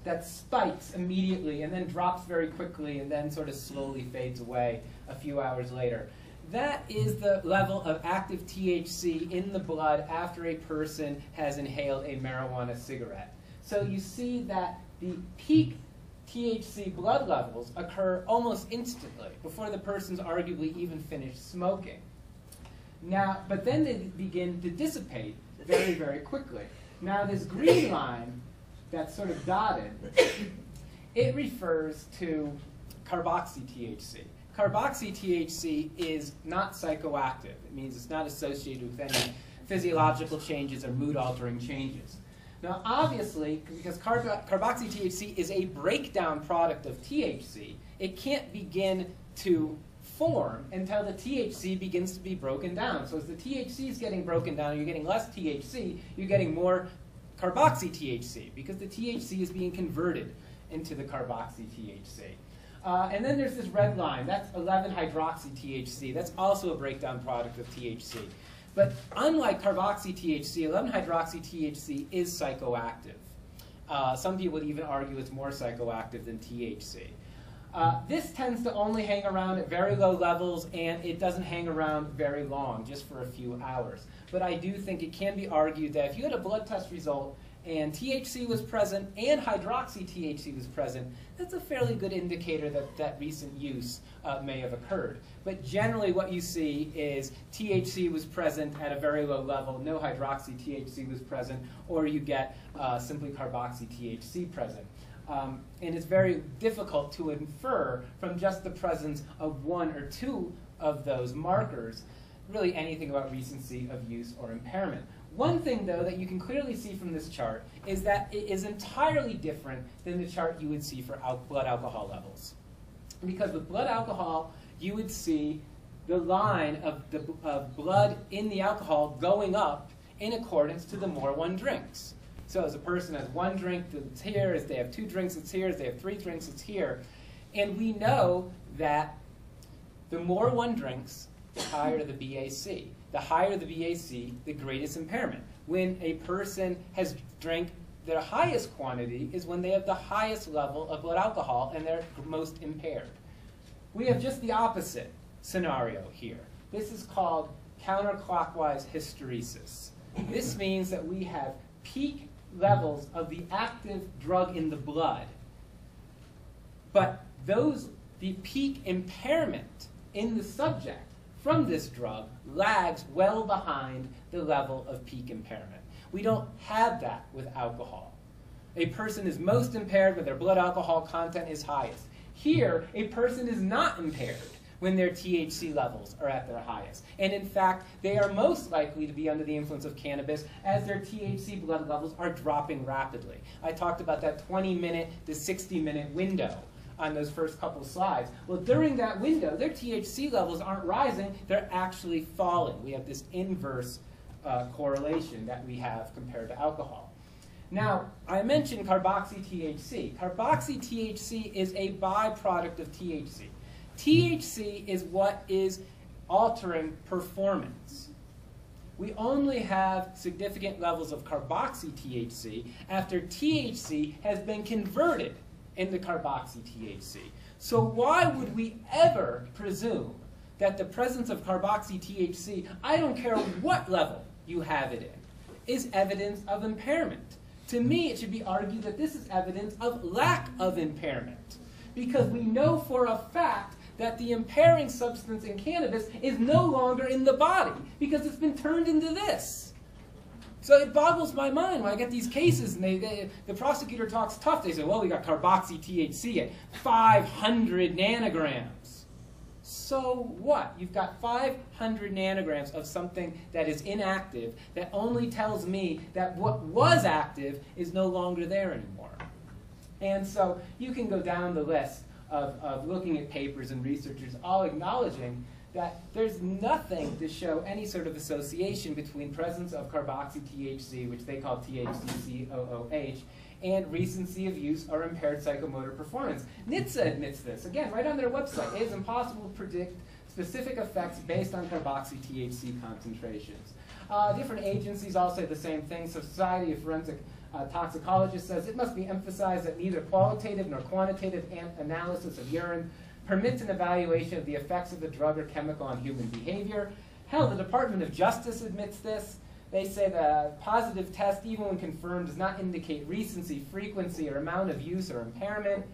that spikes immediately and then drops very quickly and then sort of slowly fades away a few hours later. That is the level of active THC in the blood after a person has inhaled a marijuana cigarette. So you see that the peak THC blood levels occur almost instantly before the person's arguably even finished smoking. Now, but then they begin to dissipate very, very quickly. Now, this green line that's sort of dotted, it refers to carboxy-THC. Carboxy-THC is not psychoactive. It means it's not associated with any physiological changes or mood-altering changes. Now, obviously, because carboxy-THC is a breakdown product of THC, it can't begin to form until the THC begins to be broken down. So as the THC is getting broken down, you're getting less THC, you're getting more carboxy-THC because the THC is being converted into the carboxy-THC. And then there's this red line. That's 11-hydroxy-THC. That's also a breakdown product of THC. But unlike carboxy-THC, 11-hydroxy-THC is psychoactive. Some people would even argue it's more psychoactive than THC. This tends to only hang around at very low levels, and it doesn't hang around very long, just for a few hours. But I do think it can be argued that if you had a blood test result and THC was present and hydroxy-THC was present, that's a fairly good indicator that that recent use may have occurred. But generally what you see is THC was present at a very low level, no hydroxy-THC was present, or you get simply carboxy-THC present. And it's very difficult to infer from just the presence of one or two of those markers really anything about recency of use or impairment. One thing, though, that you can clearly see from this chart is that it is entirely different than the chart you would see for blood alcohol levels. Because with blood alcohol, you would see the line of blood in the alcohol going up in accordance to the more one drinks. So as a person has one drink, it's here. As they have two drinks, it's here. As they have three drinks, it's here. And we know that the more one drinks, the higher the BAC. The higher the BAC, the greatest impairment. When a person has drank their highest quantity is when they have the highest level of blood alcohol and they're most impaired. We have just the opposite scenario here. This is called counterclockwise hysteresis. This means that we have peak levels of the active drug in the blood, but the peak impairment in the subject from this drug lags well behind the level of peak impairment. We don't have that with alcohol. A person is most impaired when their blood alcohol content is highest. Here, a person is not impaired when their THC levels are at their highest. And in fact, they are most likely to be under the influence of cannabis as their THC blood levels are dropping rapidly. I talked about that 20-minute to 60-minute window on those first couple slides. Well, during that window, their THC levels aren't rising, they're actually falling. We have this inverse correlation that we have compared to alcohol. Now, I mentioned carboxy-THC. Carboxy-THC is a byproduct of THC. THC is what is altering performance. we only have significant levels of carboxy-THC after THC has been converted into carboxy-THC. So why would we ever presume that the presence of carboxy-THC, I don't care what level you have it in, is evidence of impairment? To me, it should be argued that this is evidence of lack of impairment, because we know for a fact that the impairing substance in cannabis is no longer in the body because it's been turned into this. So it boggles my mind when I get these cases and the prosecutor talks tough. They say, well, we got carboxy-THC at 500 nanograms. So what? You've got 500 nanograms of something that is inactive that only tells me that what was active is no longer there anymore. And so you can go down the list of looking at papers and researchers all acknowledging that there's nothing to show any sort of association between presence of carboxy-THC, which they call THC-COOH, and recency of use or impaired psychomotor performance. NHTSA admits this. Again, right on their website. It is impossible to predict specific effects based on carboxy-THC concentrations. Different agencies all say the same thing. So Society of Forensic Toxicologists says it must be emphasized that neither qualitative nor quantitative analysis of urine permits an evaluation of the effects of the drug or chemical on human behavior. Hell, the Department of Justice admits this. They say the positive test, even when confirmed, does not indicate recency, frequency, or amount of use or impairment.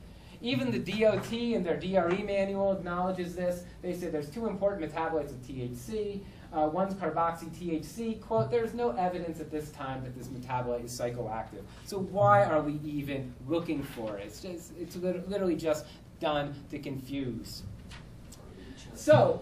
Even the DOT in their DRE manual acknowledges this. They say there's two important metabolites of THC. One's carboxy-THC. Quote, there's no evidence at this time that this metabolite is psychoactive. So why are we even looking for it? It's literally just done to confuse. So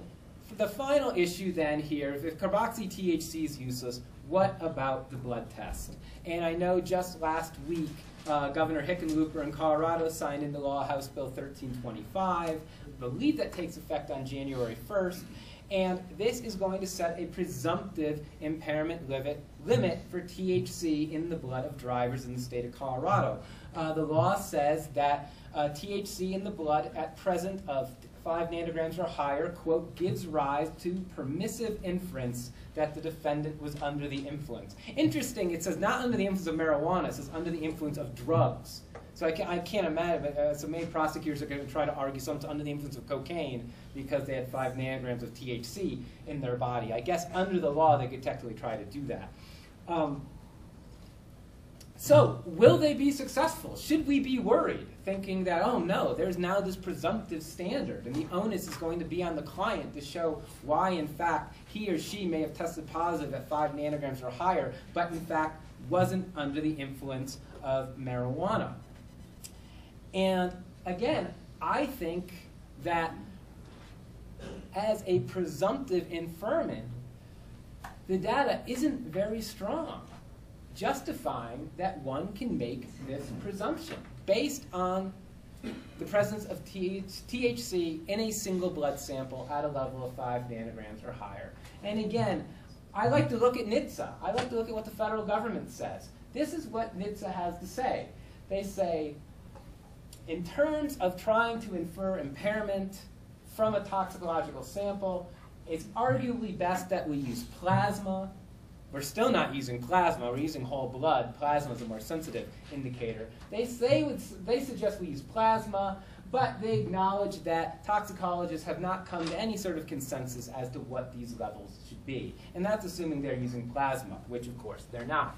the final issue then here, if carboxy-THC is useless, what about the blood test? And I know just last week, Governor Hickenlooper in Colorado signed into law House Bill 1325. I believe that takes effect on January 1st. And this is going to set a presumptive impairment limit for THC in the blood of drivers in the state of Colorado. The law says that THC in the blood at present of 5 nanograms or higher, quote, gives rise to permissive inference that the defendant was under the influence. Interesting, it says not under the influence of marijuana, it says under the influence of drugs. So I can't imagine, but so many prosecutors are going to try to argue someone's under the influence of cocaine because they had 5 nanograms of THC in their body. I guess under the law they could technically try to do that. So will they be successful? Should we be worried, thinking that, oh no, there's now this presumptive standard, and the onus is going to be on the client to show why, in fact, he or she may have tested positive at 5 nanograms or higher, but in fact wasn't under the influence of marijuana? And again, I think that as a presumptive infirmant, the data isn't very strong, justifying that one can make this presumption based on the presence of THC in a single blood sample at a level of 5 nanograms or higher. And again, I like to look at NHTSA. I like to look at what the federal government says. This is what NHTSA has to say. They say, in terms of trying to infer impairment from a toxicological sample, it's arguably best that we use plasma. We're still not using plasma, we're using whole blood. Plasma is a more sensitive indicator. They suggest we use plasma, but they acknowledge that toxicologists have not come to any sort of consensus as to what these levels should be. And that's assuming they're using plasma, which of course they're not.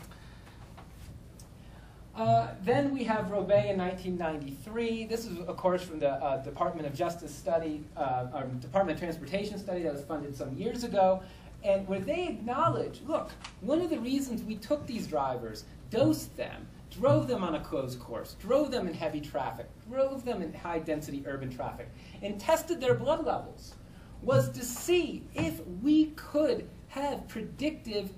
Then we have Robey in 1993. This is, of course, from the Department of Justice study, or Department of Transportation study that was funded some years ago, and where they acknowledge, look, one of the reasons we took these drivers, dosed them, drove them on a closed course, drove them in heavy traffic, drove them in high-density urban traffic, and tested their blood levels, was to see if we could have predictive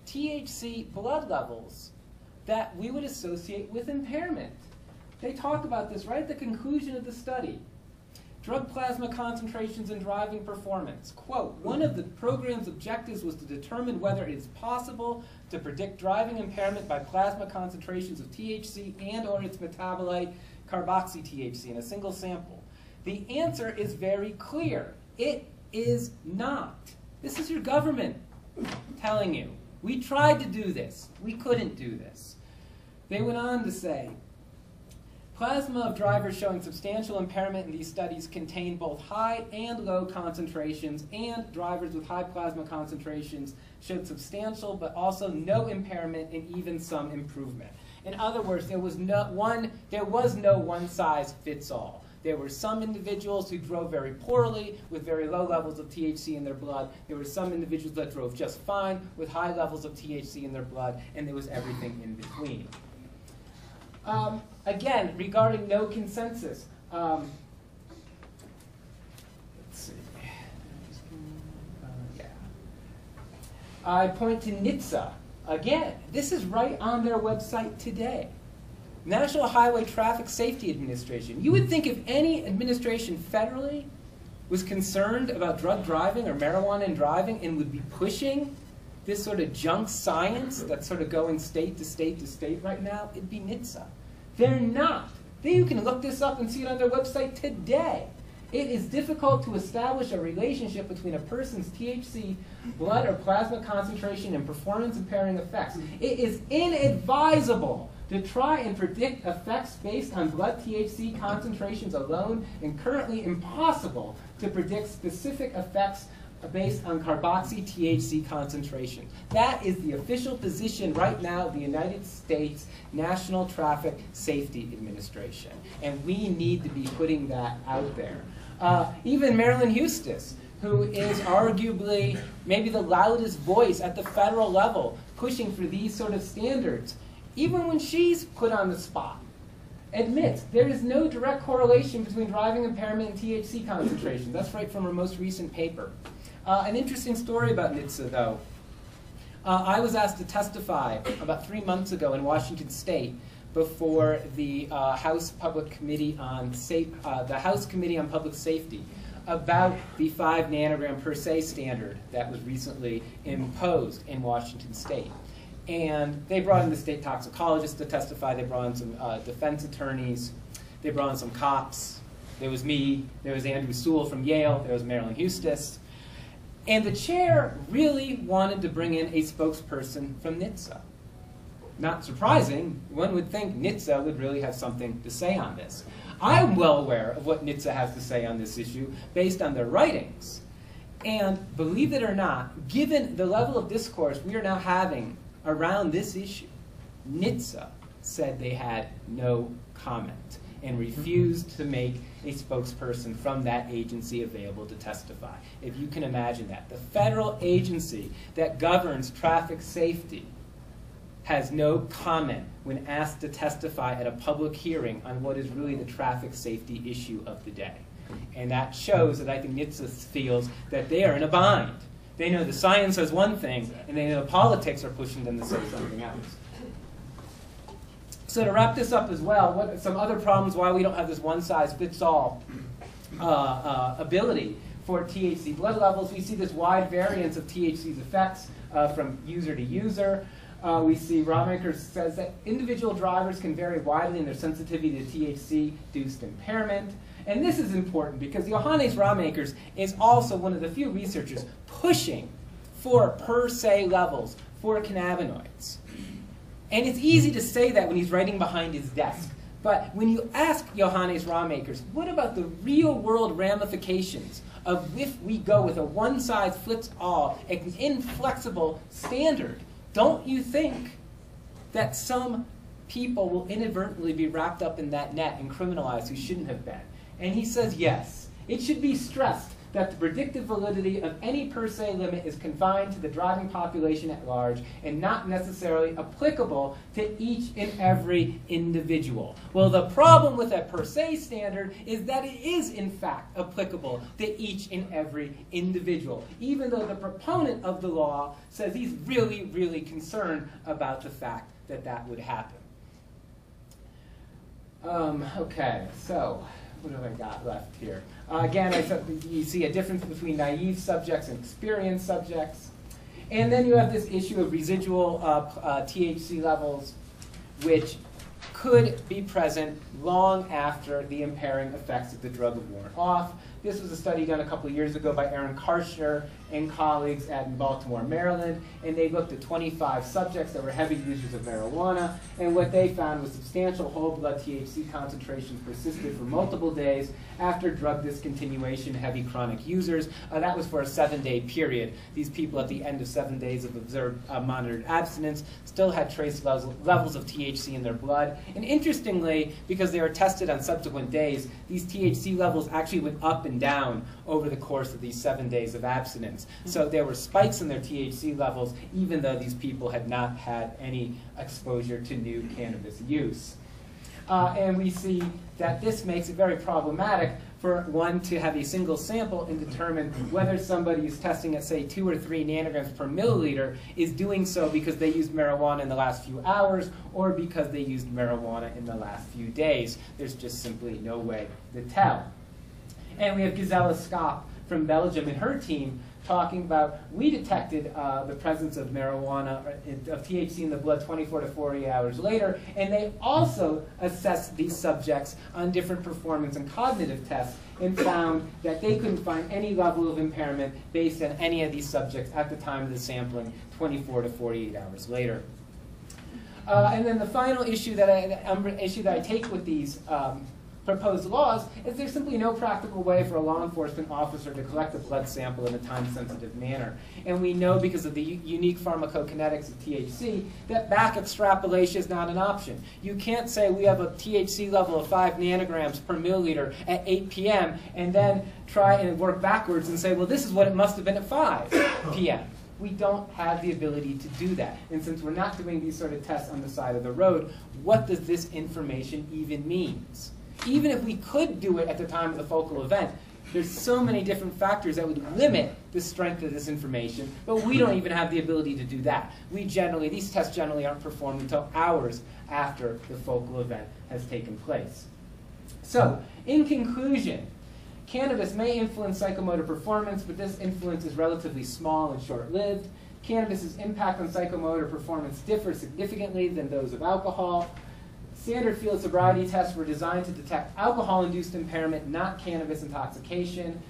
THC blood levels that we would associate with impairment. They talk about this right at the conclusion of the study. Drug plasma concentrations and driving performance. Quote, one of the program's objectives was to determine whether it is possible to predict driving impairment by plasma concentrations of THC and or its metabolite carboxy-THC in a single sample. The answer is very clear. It is not. This is your government. telling you, we tried to do this. We couldn't do this. They went on to say, plasma of drivers showing substantial impairment in these studies contain both high and low concentrations, and drivers with high plasma concentrations showed substantial but also no impairment and even some improvement. In other words, there was no one-size-fits-all. There were some individuals who drove very poorly with very low levels of THC in their blood. There were some individuals that drove just fine with high levels of THC in their blood, and there was everything in between. Again, regarding no consensus, let's see. I point to NHTSA. Again, this is right on their website today. National Highway Traffic Safety Administration. You would think if any administration federally was concerned about drug driving or marijuana in driving and would be pushing this sort of junk science that's sort of going state to state to state right now, it'd be NHTSA. They're not. You can look this up and see it on their website today. It is difficult to establish a relationship between a person's THC, blood, or plasma concentration and performance-impairing effects. It is inadvisable to try and predict effects based on blood THC concentrations alone, and currently impossible to predict specific effects based on carboxy-THC concentration. That is the official position right now of the United States National Traffic Safety Administration. And we need to be putting that out there. Even Marilyn Eustis, who is arguably maybe the loudest voice at the federal level pushing for these sort of standards, even when she's put on the spot, admits there is no direct correlation between driving impairment and THC concentration. That's right from her most recent paper. An interesting story about NHTSA, though. I was asked to testify about 3 months ago in Washington State before the House Committee on Public Safety about the 5 nanogram per se standard that was recently imposed in Washington State. And they brought in the state toxicologist to testify. They brought in some defense attorneys. They brought in some cops. There was me. There was Andrew Sewell from Yale. There was Marilyn Eustis. And the chair really wanted to bring in a spokesperson from NHTSA. Not surprising, one would think NHTSA would really have something to say on this. I'm well aware of what NHTSA has to say on this issue based on their writings. And believe it or not, given the level of discourse we are now having around this issue, NHTSA said they had no comment and refused to make a spokesperson from that agency available to testify. If you can imagine that. The federal agency that governs traffic safety has no comment when asked to testify at a public hearing on what is really the traffic safety issue of the day. And that shows that I think NHTSA feels that they are in a bind. They know the science says one thing, and they know the politics are pushing them to say something else. So to wrap this up as well, what are some other problems why we don't have this one-size-fits-all ability for THC blood levels? We see this wide variance of THC's effects from user to user. We see Rawmakers says that individual drivers can vary widely in their sensitivity to THC-induced impairment. And this is important because Johannes Rawmakers is also one of the few researchers pushing for per se levels for cannabinoids. And it's easy to say that when he's writing behind his desk. But when you ask Johannes Rawmakers, what about the real-world ramifications of if we go with a one-size-fits-all, inflexible standard? Don't you think that some people will inadvertently be wrapped up in that net and criminalized who shouldn't have been? And he says yes. It should be stressed that the predictive validity of any per se limit is confined to the driving population at large and not necessarily applicable to each and every individual. Well, the problem with that per se standard is that it is, in fact, applicable to each and every individual, even though the proponent of the law says he's really, really concerned about the fact that that would happen. Okay, so what have I got left here? Again, I said you see a difference between naive subjects and experienced subjects. And then you have this issue of residual THC levels, which could be present long after the impairing effects of the drug have worn off. This was a study done a couple of years ago by Aaron Karshner and colleagues in Baltimore, Maryland, and they looked at 25 subjects that were heavy users of marijuana, and what they found was substantial whole blood THC concentrations persisted for multiple days after drug discontinuation, heavy chronic users. That was for a 7-day period. These people at the end of 7 days of observed monitored abstinence still had trace levels of THC in their blood. And interestingly, because they were tested on subsequent days, these THC levels actually went up and down over the course of these 7 days of abstinence. So there were spikes in their THC levels, even though these people had not had any exposure to new cannabis use. And we see that this makes it very problematic for one to have a single sample and determine whether somebody who's testing at, say, 2 or 3 nanograms per milliliter is doing so because they used marijuana in the last few hours or because they used marijuana in the last few days. There's just simply no way to tell. And we have Gisela Skop from Belgium and her team talking about, we detected the presence of marijuana, of THC in the blood 24 to 48 hours later, and they also assessed these subjects on different performance and cognitive tests and found that they couldn't find any level of impairment based on any of these subjects at the time of the sampling 24 to 48 hours later. And then the final issue that I take with these proposed laws is there's simply no practical way for a law enforcement officer to collect a blood sample in a time-sensitive manner. And we know because of the unique pharmacokinetics of THC that back extrapolation is not an option. You can't say we have a THC level of 5 nanograms per milliliter at 8 p.m. and then try and work backwards and say, well, this is what it must have been at 5 p.m. We don't have the ability to do that. And since we're not doing these sort of tests on the side of the road, what does this information even mean? Even if we could do it at the time of the focal event, there's so many different factors that would limit the strength of this information, but we don't even have the ability to do that. These tests generally aren't performed until hours after the focal event has taken place. So, in conclusion, cannabis may influence psychomotor performance, but this influence is relatively small and short-lived. Cannabis's impact on psychomotor performance differs significantly than those of alcohol. Standard field sobriety tests were designed to detect alcohol-induced impairment, not cannabis intoxication.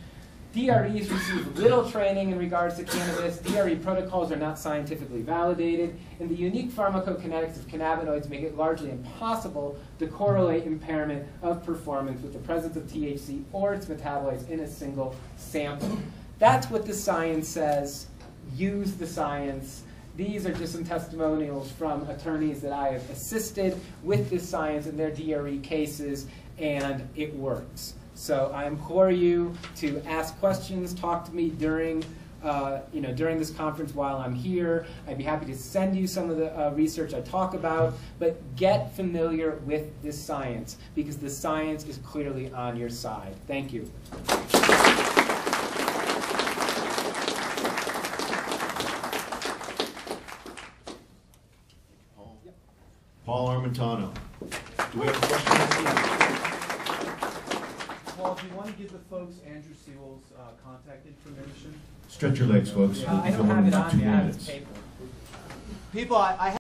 DREs receive little training in regards to cannabis. DRE protocols are not scientifically validated. And the unique pharmacokinetics of cannabinoids make it largely impossible to correlate impairment of performance with the presence of THC or its metabolites in a single sample. That's what the science says. Use the science. These are just some testimonials from attorneys that I have assisted with this science in their DRE cases, and it works. So I implore you to ask questions, talk to me during this conference while I'm here. I'd be happy to send you some of the research I talk about, but get familiar with this science because the science is clearly on your side. Thank you. Paul Armentano. Do we have a question? Paul, do you want to give the folks Andrew Sewell's contact information? Stretch your legs, folks. I don't have it on me. I have his paper. People, I